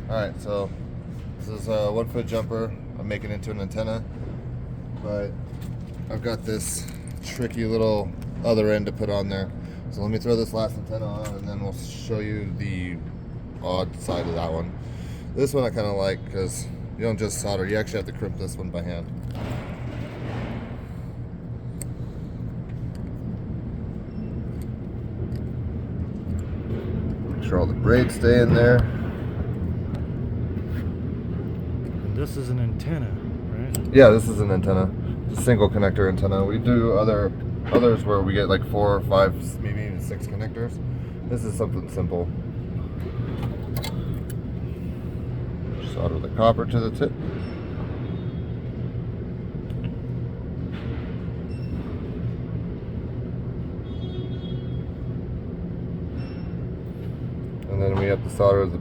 Alright, so this is a 1 foot jumper. I'm making it into an antenna, but I've got this tricky little other end to put on there. So let me throw this last antenna on and then we'll show you the odd side of that one. This one I kind of like because you don't just solder, you actually have to crimp this one by hand. Make sure all the braids stay in there. This is an antenna, right? Yeah, this is an antenna. It's a single connector antenna. We do others where we get like 4 or 5, maybe even 6 connectors. This is something simple. Solder the copper to the tip. And then we have to solder the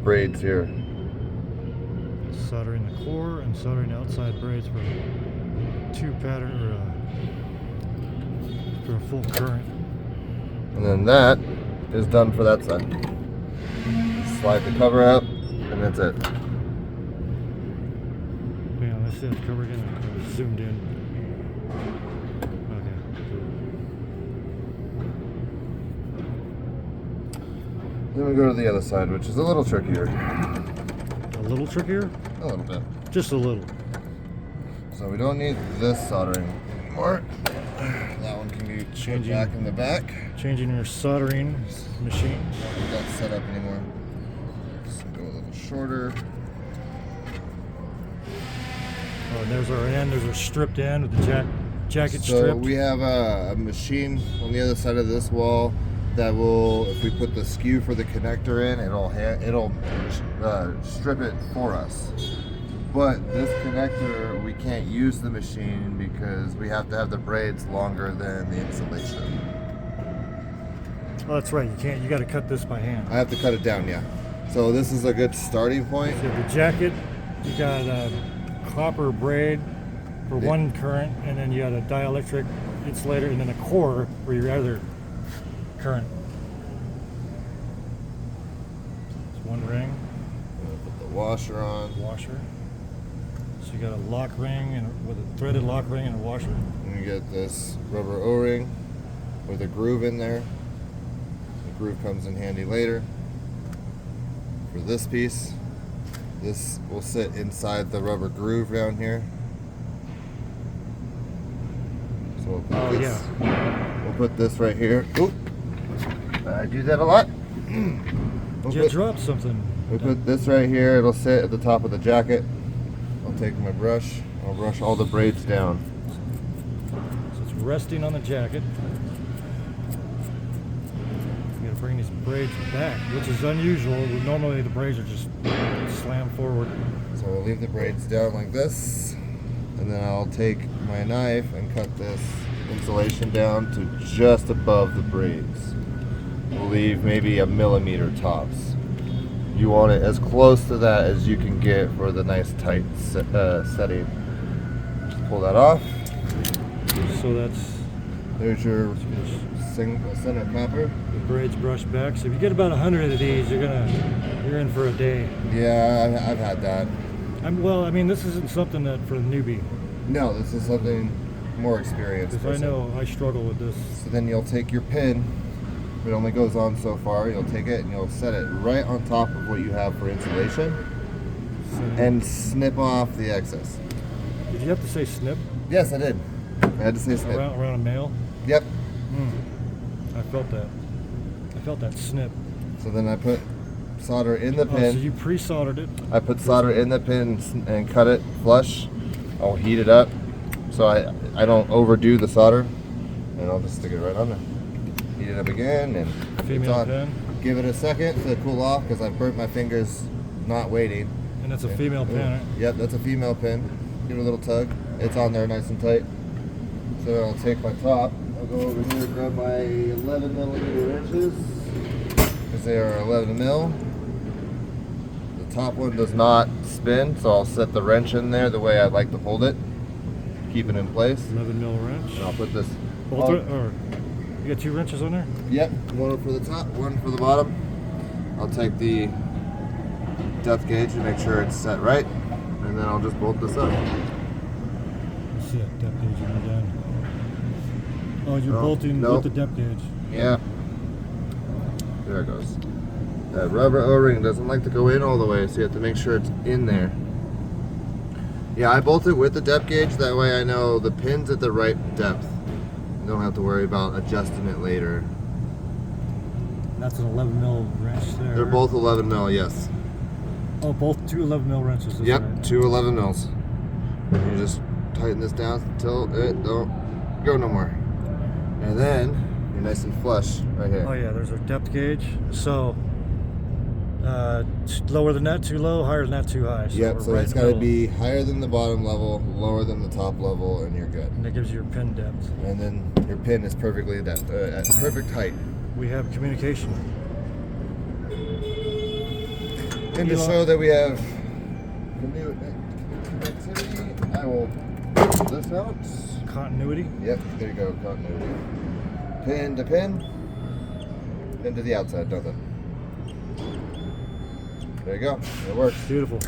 braids here. Soldering the core and soldering the outside braids for 2 pattern or for a full current. And then that is done for that side. Slide the cover up, and that's it. Yeah, let's see the cover again. Zoomed in. Okay. Then we go to the other side, which is a little trickier. A little trickier? A little bit. Just a little. So we don't need this soldering anymore. That one can be put back in the back. Changing your soldering machine. Don't need that set up anymore. So go a little shorter. Oh, and there's our end. There's our stripped end with the jacket So stripped. we have a machine on the other side of this wall that will, if we put the skew for the connector in, it'll strip it for us. But this connector, we can't use the machine because we have to have the braids longer than the insulation. Oh, that's right. You can't. You got to cut this by hand. I have to cut it down, yeah. So this is a good starting point. So the jacket, you got a copper braid for one current, and then you got a dielectric insulator, and then a core for your other current. It's one ring. Put the washer on. Washer. So you got a lock ring and with a threaded lock ring and a washer. And you get this rubber O-ring with a groove in there. The groove comes in handy later. For this piece, this will sit inside the rubber groove down here. So we'll put we'll put this right here. Oop. I do that a lot. You dropped something. We put this right here. It'll sit at the top of the jacket. I'll take my brush. I'll brush all the braids down. So it's resting on the jacket. You gotta bring these braids back, which is unusual. Normally the braids are just slammed forward. So we'll leave the braids down like this, and then I'll take my knife and cut this insulation down to just above the braids. We'll leave maybe a millimeter tops. You want it as close to that as you can get for the nice tight setting. Just pull that off. So that's There's your center copper. the braids brushed back. So if you get about 100 of these, you're in for a day. Yeah, I've had that. I mean, this isn't something that for a newbie. No, this is something more experienced. Because I know I struggle with this. So then you'll take your pin. It only goes on so far. You'll take it and you'll set it right on top of what you have for insulation and snip off the excess. Did you have to say snip? Yes, I did. I had to say snip. Around a nail? Yep. I felt that. I felt that snip. So then I put solder in the So pin. you pre-soldered it. I put solder in the pin and cut it flush. I'll heat it up so I don't overdo the solder, and I'll just stick it right on there. Heat it up again and Female it's on. pin. Give it a second to cool off because I've burnt my fingers not waiting. And that's a female pin, right? Yep, that's a female pin. Give it a little tug. It's on there nice and tight. So I'll take my top. I'll go over here and grab my 11 millimeter wrenches because they are 11 mil. The top one does not spin, so I'll set the wrench in there the way I'd like to hold it. Keep it in place. 11 mil wrench. And I'll put this. Or you got 2 wrenches on there? Yep, one for the top, one for the bottom. I'll take the depth gauge to make sure it's set right, and then I'll just bolt this up. Let's see that depth gauge when we're done. Oh, you're Oh, bolting nope. with the depth gauge. Yeah. There it goes. That rubber O-ring doesn't like to go in all the way, so you have to make sure it's in there. Yeah, I bolt it with the depth gauge, that way I know the pin's at the right depth. You don't have to worry about adjusting it later. That's an 11 mil wrench there. They're both 11 mil, yes. Oh, both two 11 mil wrenches. That's Yep, right. two 11 mils. You just tighten this down until it don't go no more. And then you're nice and flush right here. Oh yeah, there's our depth gauge. So lower than that, too low. Higher than that, too high. So Yep, we're so right it's in the got to middle. be higher than the bottom level, lower than the top level, and you're good. And that gives you your pin depth. And then your pin is perfectly at perfect height. We have communication. And to Elon- show that we have connectivity, I will pull this out. Continuity. Yep, there you go, continuity. Pin to pin, pin to the outside, nothing. There you go, it works. Beautiful.